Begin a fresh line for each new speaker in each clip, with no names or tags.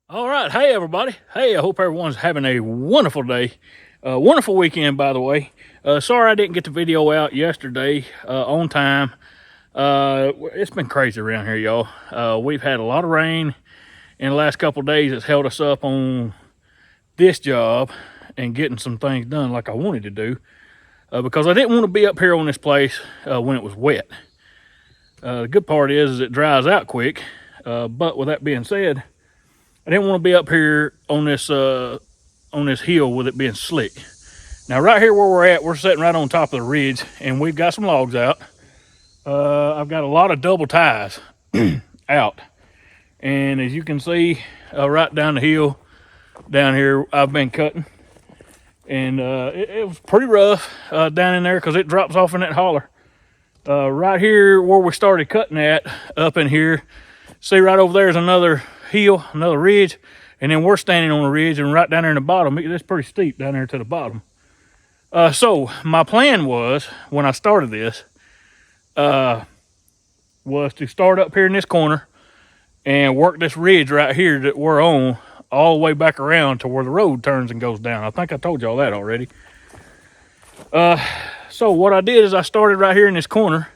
All right. Hey, everybody. Hey, I hope everyone's having a wonderful day. Wonderful weekend, by the way. Sorry I didn't get the video out yesterday on time. It's been crazy around here, y'all. We've had a lot of rain in the last couple of days. It's held us up on this job and getting some things done like I wanted to do because I didn't want to be up here on this place when it was wet. The good part is it dries out quick. But with that being said, I didn't want to be up here on this hill with it being slick. Now, right here where we're at, we're sitting right on top of the ridge, and we've got some logs out. I've got a lot of double ties out, and as you can see, right down the hill, down here, I've been cutting, and it was pretty rough down in there because it drops off in that holler. Right here where we started cutting at, up in here, see right over there is another hill, another ridge, and then we're standing on a ridge, and right down there in the bottom, it's pretty steep down there to the bottom. So my plan was, when I started this, was to start up here in this corner and work this ridge right here that we're on all the way back around to where the road turns and goes down. I think I told y'all that already. So what I did is I started right here in this corner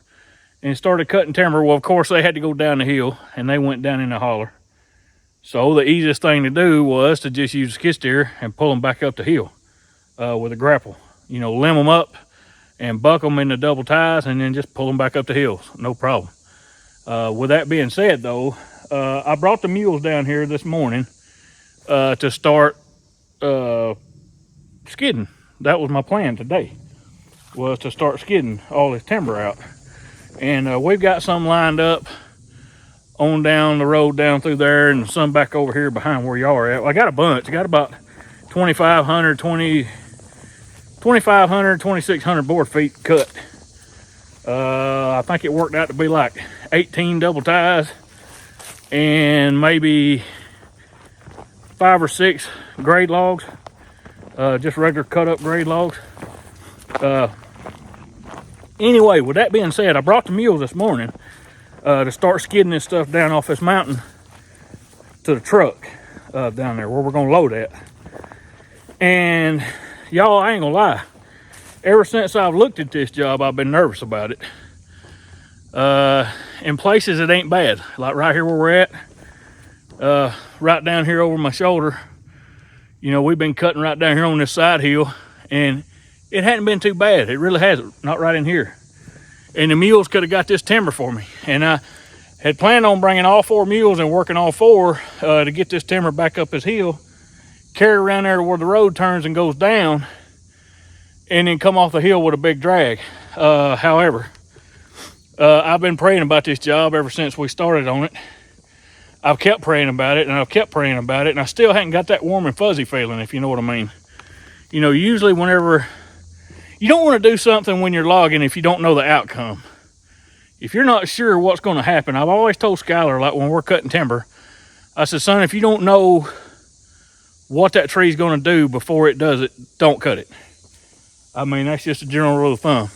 and started cutting timber. Well, of course, they had to go down the hill, and they went down in the holler. So the easiest thing to do was to just use a skid steer and pull them back up the hill with a grapple. You know, limb them up and buck them in the double ties and then just pull them back up the hills. No problem. With that being said, though, I brought the mules down here this morning to start skidding. That was my plan today, was to start skidding all this timber out. And we've got some lined up on down the road down through there, and some back over here behind where y'all are at. Well, I got a bunch. I got about 2,600 board feet cut. I think it worked out to be like 18 double ties and maybe 5 or 6 grade logs, just regular cut up grade logs. Anyway, with that being said, I brought the mules this morning to start skidding this stuff down off this mountain to the truck down there where we're gonna load at. And y'all, I ain't gonna lie, ever since I've looked at this job, I've been nervous about it. In places it ain't bad, like right here where we're at, right down here over my shoulder. You know, we've been cutting right down here on this side hill, and it hadn't been too bad. It really hasn't, not right in here. And the mules could have got this timber for me. And I had planned on bringing all 4 mules and working all 4 to get this timber back up this hill, carry around there to where the road turns and goes down, and then come off the hill with a big drag. However, I've been praying about this job ever since we started on it. I've kept praying about it, and I've kept praying about it, and I still haven't got that warm and fuzzy feeling, if you know what I mean. You know, usually whenever you don't want to do something when you're logging if you don't know the outcome. If you're not sure what's going to happen, I've always told Skylar, like when we're cutting timber, I said, son, if you don't know what that tree's going to do before it does it, don't cut it. I mean, that's just a general rule of thumb.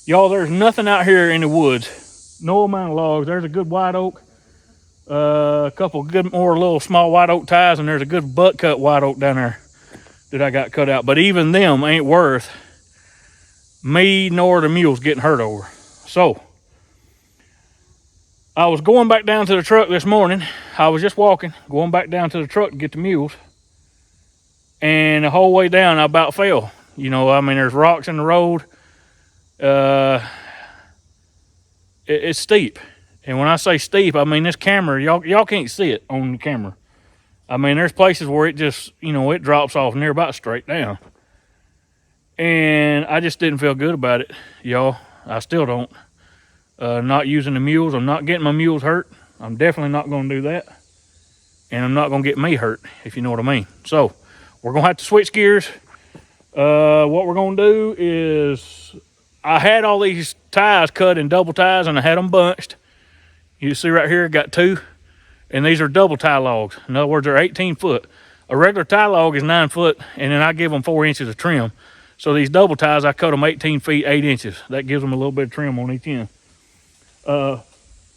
Y'all, there's nothing out here in the woods. No amount of logs. There's a good white oak, a couple good more little small white oak ties, and there's a good butt cut white oak down there that I got cut out. But even them ain't worth me nor the mules getting hurt over. So I was going back down to the truck this morning. I was just walking, going back down to the truck to get the mules. And the whole way down, I about fell. You know, I mean, there's rocks in the road. It's steep. And when I say steep, I mean this camera, y'all can't see it on the camera. I mean, there's places where it just, you know, it drops off near about straight down. And I just didn't feel good about it, y'all. I still don't. Not using the mules. I'm not getting my mules hurt. I'm definitely not going to do that. And I'm not going to get me hurt, if you know what I mean. So, we're going to have to switch gears. What we're going to do is, I had all these ties cut in double ties, and I had them bunched. You see right here, I got 2. And these are double tie logs. In other words, they're 18 foot. A regular tie log is 9 foot, and then I give them 4 inches of trim. So these double ties, I cut them 18 feet, 8 inches. That gives them a little bit of trim on each end.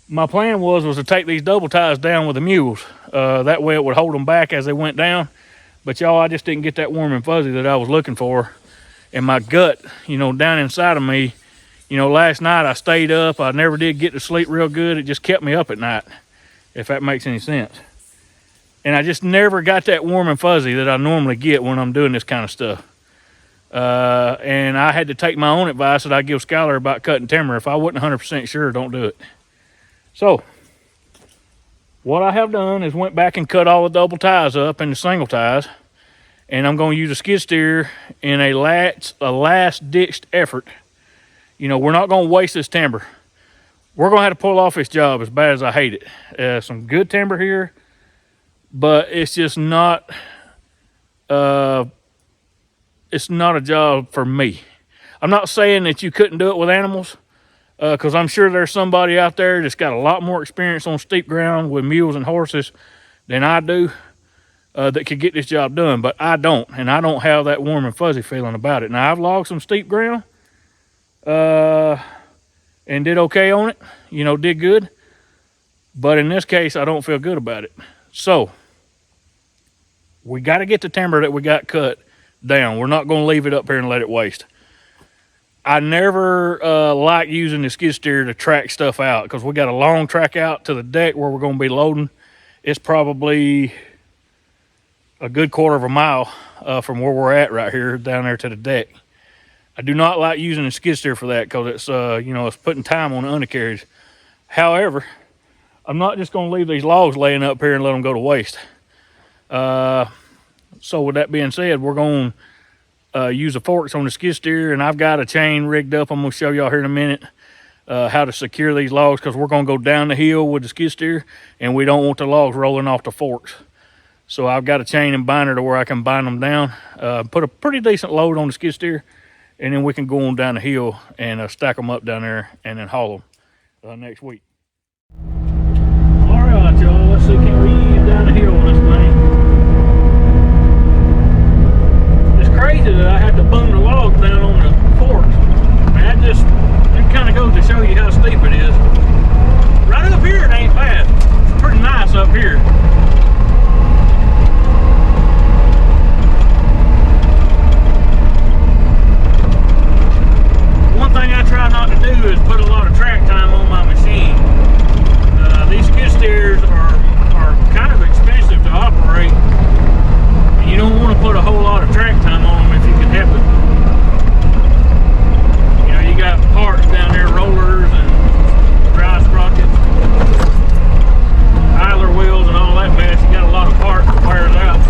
My plan was to take these double ties down with the mules. That way it would hold them back as they went down. But y'all, I just didn't get that warm and fuzzy that I was looking for. And my gut, you know, down inside of me, you know, last night I stayed up. I never did get to sleep real good. It just kept me up at night, if that makes any sense. And I just never got that warm and fuzzy that I normally get when I'm doing this kind of stuff. And I had to take my own advice that I give Skylar about cutting timber. If I wasn't 100% sure, don't do it. So what I have done is went back and cut all the double ties up into single ties. And I'm going to use a skid steer in a last ditched effort. You know, we're not going to waste this timber. We're going to have to pull off this job as bad as I hate it. Some good timber here, but it's just not, it's not a job for me. I'm not saying that you couldn't do it with animals, because I'm sure there's somebody out there that's got a lot more experience on steep ground with mules and horses than I do. That could get this job done, but I don't, and I don't have that warm and fuzzy feeling about it. Now, I've logged some steep ground and did okay on it, you know, did good, but in this case, I don't feel good about it. So we got to get the timber that we got cut down. We're not going to leave it up here and let it waste. I never like using the skid steer to track stuff out, because we got a long track out to the deck where we're going to be loading. It's probably a good quarter of a mile from where we're at right here down there to the deck. I do not like using a skid steer for that, because it's you know, it's putting time on the undercarriage. However, I'm not just going to leave these logs laying up here and let them go to waste. So with that being said, we're going to use the forks on the skid steer, and I've got a chain rigged up. I'm going to show y'all here in a minute how to secure these logs, because we're going to go down the hill with the skid steer, and we don't want the logs rolling off the forks. So I've got a chain and binder to where I can bind them down, put a pretty decent load on the skid steer, and then we can go on down the hill and stack them up down there and then haul them next week. All right, y'all, let's see, can we get down the hill on this thing? It's crazy that I had to boom the logs down on the forks. Man, it kind of goes to show you how steep it is. Right up here, it ain't bad. It's pretty nice up here. One thing I try not to do is put a lot of track time on my machine. These skid steers are kind of expensive to operate. And you don't want to put a whole lot of track time on them if you can help it. You know, you got parts down there, rollers and drive sprockets, idler wheels and all that mess. You got a lot of parts that wears out.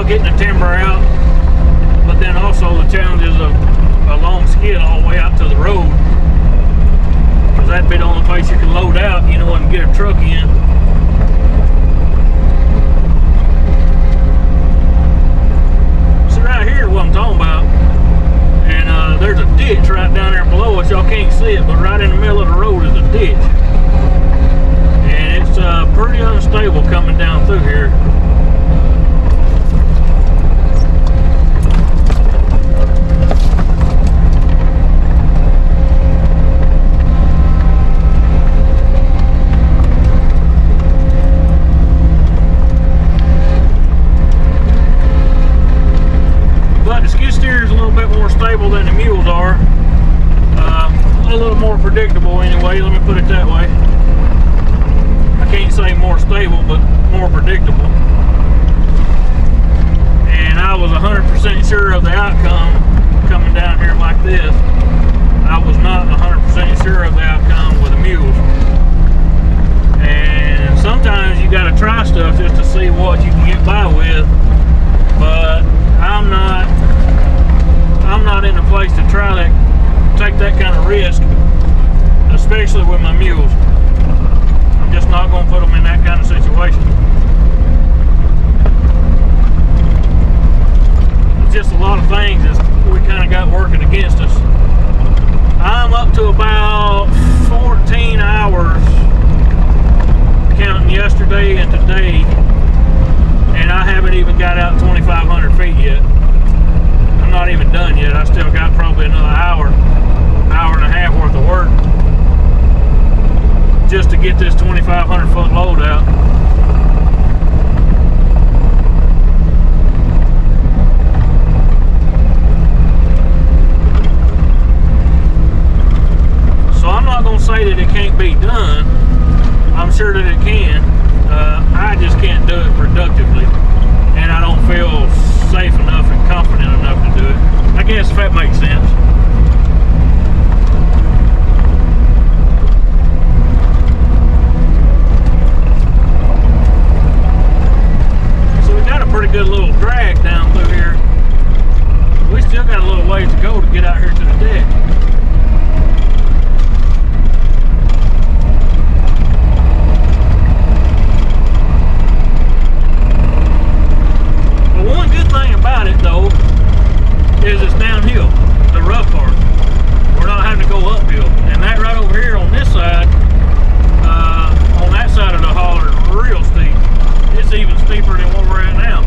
Getting the timber out, but then also the challenges of a long skid all the way out to the road, because that'd be the only place you can load out, you know, and get a truck in. So right here is what I'm talking about, and there's a ditch right down there below us. Y'all can't see it, but right in the middle of the road is a ditch, and it's pretty unstable coming down through here. Stable than the mules are, a little more predictable anyway, let me put it that way. say more stable, but more predictable. And I was 100% sure of the outcome coming down here like this. I was not 100% sure of the outcome with the mules. And sometimes you got to try stuff just to see what you can get by with. But I'm not in a place to try that, take that kind of risk, especially with my mules. I'm just not going to put them in that kind of situation. It's just a lot of things that we kind of got working against us. I'm up to about 14 hours counting yesterday and today, and I haven't even got out 2,500 feet yet. I'm not even done yet. I still got probably another hour and a half worth of work just to get this 2,500 foot load out. So I'm not going to say that it can't be done. I'm sure that it can. I just can't do it productively, and I don't feel safe enough and confident enough to do it. I guess if that makes sense. So we got a pretty good little drag down through here. We still got a little ways to go to get out here to the deck. Is it's downhill, the rough part. We're not having to go uphill. And that right over here on this side, on that side of the holler is real steep. It's even steeper than where we're at now.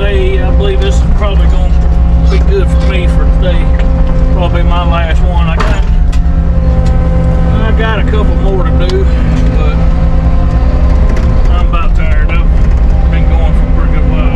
today. I believe this is probably going to be good for me for today. Probably my last one. I got a couple more to do, but I'm about tired of it. Been going for a pretty good while.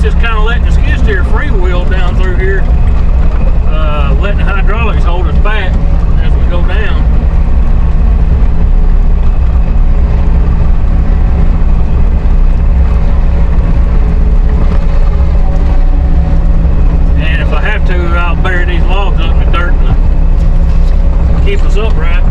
just kind of letting the skid steer freewheel down through here, letting the hydraulics hold us back as we go down. And if I have to, I'll bury these logs up in the dirt to keep us upright.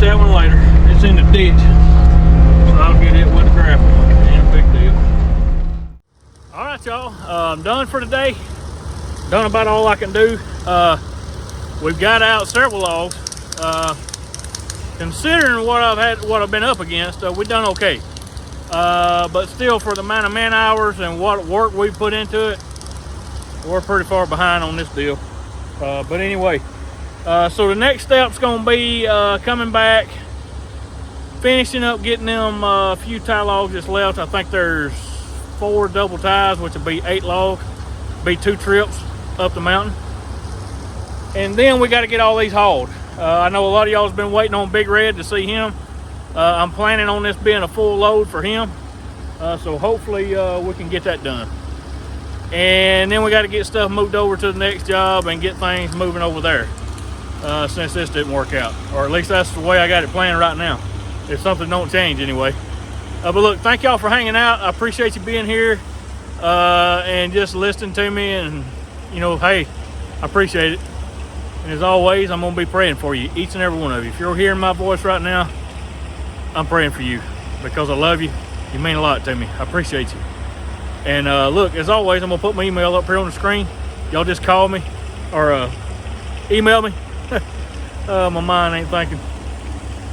That one later. It's in the ditch, so I'll get it with a grapple. Ain't a big deal. All right, y'all. I'm done for today. Done about all I can do. We've got out several logs. Considering what I've been up against, we've done okay. But still, for the amount of man hours and what work we put into it, we're pretty far behind on this deal. But anyway. So the next step's gonna be coming back, finishing up getting them few tie logs that's left. I think there's 4 double ties, which would be 8 logs, be 2 trips up the mountain. And then we got to get all these hauled. I know a lot of y'all has been waiting on Big Red to see him. I'm planning on this being a full load for him. So hopefully we can get that done. And then we got to get stuff moved over to the next job and get things moving over there. Since this didn't work out, or at least that's the way I got it planned right now, if something don't change anyway. But look, thank y'all for hanging out. I appreciate you being here and just listening to me, and you know, hey, I appreciate it. And as always, I'm gonna be praying for you, each and every one of you. If you're hearing my voice right now, I'm praying for you because I love you. You mean a lot to me. I appreciate you. And look, as always, I'm gonna put my email up here on the screen. Y'all just call me or email me. My mind ain't thinking.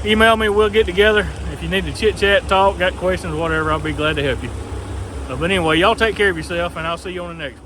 Email me, we'll get together. If you need to chit chat, talk, got questions, whatever, I'll be glad to help you. But anyway, y'all take care of yourself, and I'll see you on the next one.